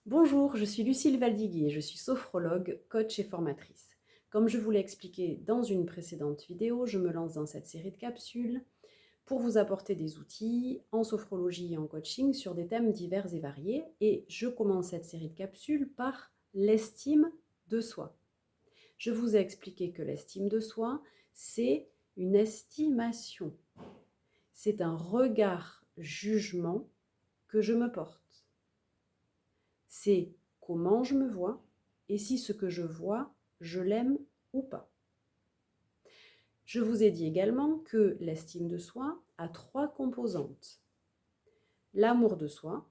Bonjour, je suis Lucille Valdiguier, je suis sophrologue, coach et formatrice. Comme je vous l'ai expliqué dans une précédente vidéo, je me lance dans cette série de capsules pour vous apporter des outils en sophrologie et en coaching sur des thèmes divers et variés. Et je commence cette série de capsules par l'estime de soi. Je vous ai expliqué que l'estime de soi, c'est une estimation. C'est un regard jugement que je me porte. C'est comment je me vois et si ce que je vois, je l'aime ou pas. Je vous ai dit également que l'estime de soi a 3 composantes. L'amour de soi,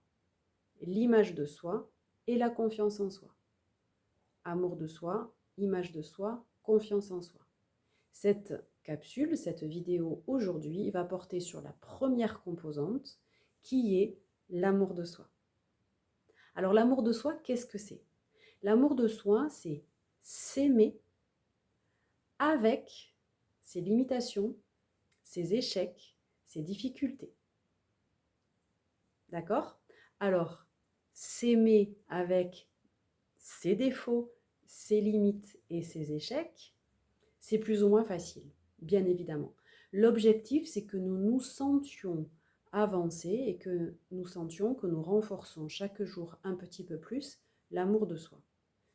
l'image de soi et la confiance en soi. Amour de soi, image de soi, confiance en soi. Cette capsule, cette vidéo aujourd'hui va porter sur la première composante qui est l'amour de soi. Alors l'amour de soi, qu'est-ce que c'est? L'amour de soi, c'est s'aimer avec ses limitations, ses échecs, ses difficultés. D'accord? Alors, s'aimer avec ses défauts, ses limites et ses échecs, c'est plus ou moins facile, bien évidemment. L'objectif, c'est que nous nous sentions avancer et que nous sentions que nous renforçons chaque jour un petit peu plus l'amour de soi.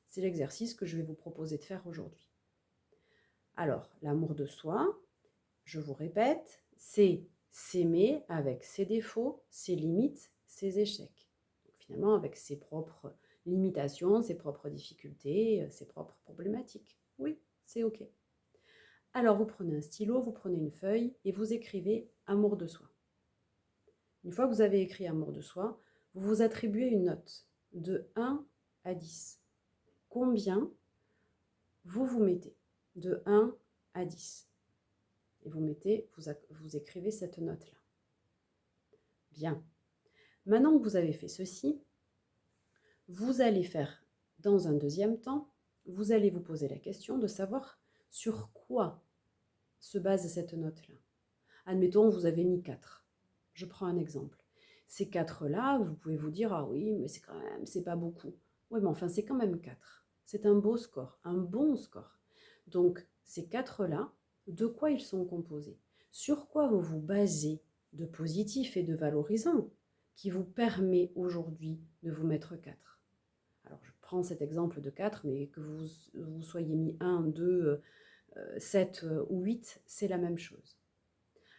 C'est l'exercice que je vais vous proposer de faire aujourd'hui. Alors, l'amour de soi, je vous répète, c'est s'aimer avec ses défauts, ses limites, ses échecs. Donc, finalement, avec ses propres limitations, ses propres difficultés, ses propres problématiques. Oui, c'est OK. Alors, vous prenez un stylo, vous prenez une feuille et vous écrivez amour de soi. Une fois que vous avez écrit amour de soi, vous vous attribuez une note de 1 à 10. Combien vous vous mettez de 1 à 10? Et vous écrivez cette note-là. Bien. Maintenant que vous avez fait ceci, vous allez faire, dans un deuxième temps, vous allez vous poser la question de savoir sur quoi se base cette note-là. Admettons, vous avez mis 4. Je prends un exemple. Ces 4-là, vous pouvez vous dire, ah oui, mais c'est pas beaucoup. Oui, mais enfin, c'est quand même 4. C'est un beau score, un bon score. Donc, ces 4-là, de quoi ils sont composés? Sur quoi vous vous basez de positif et de valorisant qui vous permet aujourd'hui de vous mettre 4? Alors, je prends cet exemple de 4, mais que vous soyez mis 1, 2, 7 ou 8, c'est la même chose.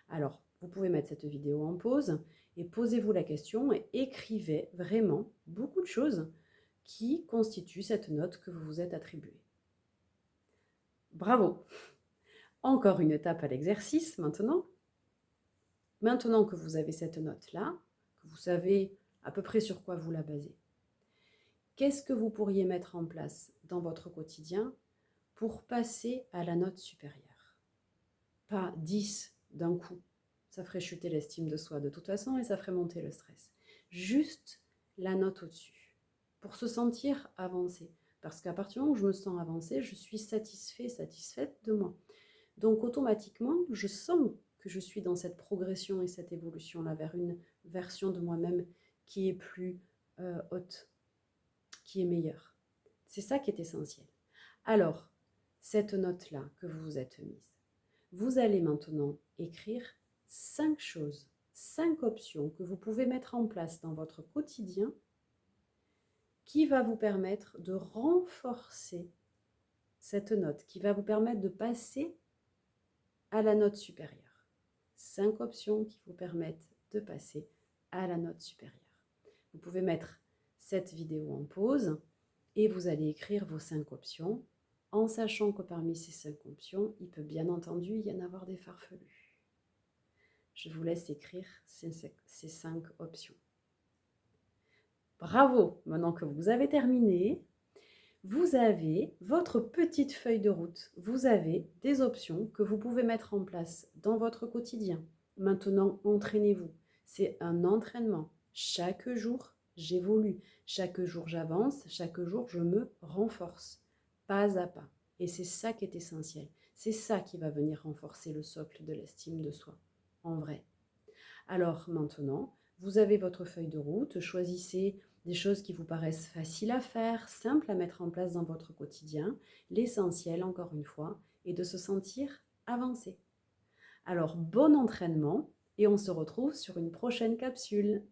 Alors, vous pouvez mettre cette vidéo en pause et posez-vous la question et écrivez vraiment beaucoup de choses qui constituent cette note que vous vous êtes attribuée. Bravo! Encore une étape à l'exercice maintenant. Maintenant que vous avez cette note-là, que vous savez à peu près sur quoi vous la basez, qu'est-ce que vous pourriez mettre en place dans votre quotidien pour passer à la note supérieure? Pas 10 d'un coup, ça ferait chuter l'estime de soi de toute façon et ça ferait monter le stress. Juste la note au-dessus, pour se sentir avancé. Parce qu'à partir du moment où je me sens avancée, je suis satisfait, satisfaite de moi. Donc automatiquement, je sens que je suis dans cette progression et cette évolution-là vers une version de moi-même qui est plus haute, qui est meilleure. C'est ça qui est essentiel. Alors, cette note-là que vous vous êtes mise, vous allez maintenant écrire 5 choses, 5 options que vous pouvez mettre en place dans votre quotidien qui va vous permettre de renforcer cette note, qui va vous permettre de passer à la note supérieure. 5 options qui vous permettent de passer à la note supérieure. Vous pouvez mettre cette vidéo en pause et vous allez écrire vos 5 options en sachant que parmi ces 5 options, il peut bien entendu y en avoir des farfelus. Je vous laisse écrire ces 5 options. Bravo! Maintenant que vous avez terminé, vous avez votre petite feuille de route. Vous avez des options que vous pouvez mettre en place dans votre quotidien. Maintenant, entraînez-vous. C'est un entraînement. Chaque jour, j'évolue. Chaque jour, j'avance. Chaque jour, je me renforce. Pas à pas. Et c'est ça qui est essentiel. C'est ça qui va venir renforcer le socle de l'estime de soi. En vrai. Alors maintenant, vous avez votre feuille de route. Choisissez des choses qui vous paraissent faciles à faire, simples à mettre en place dans votre quotidien. L'essentiel, encore une fois, est de se sentir avancé. Alors, bon entraînement et on se retrouve sur une prochaine capsule.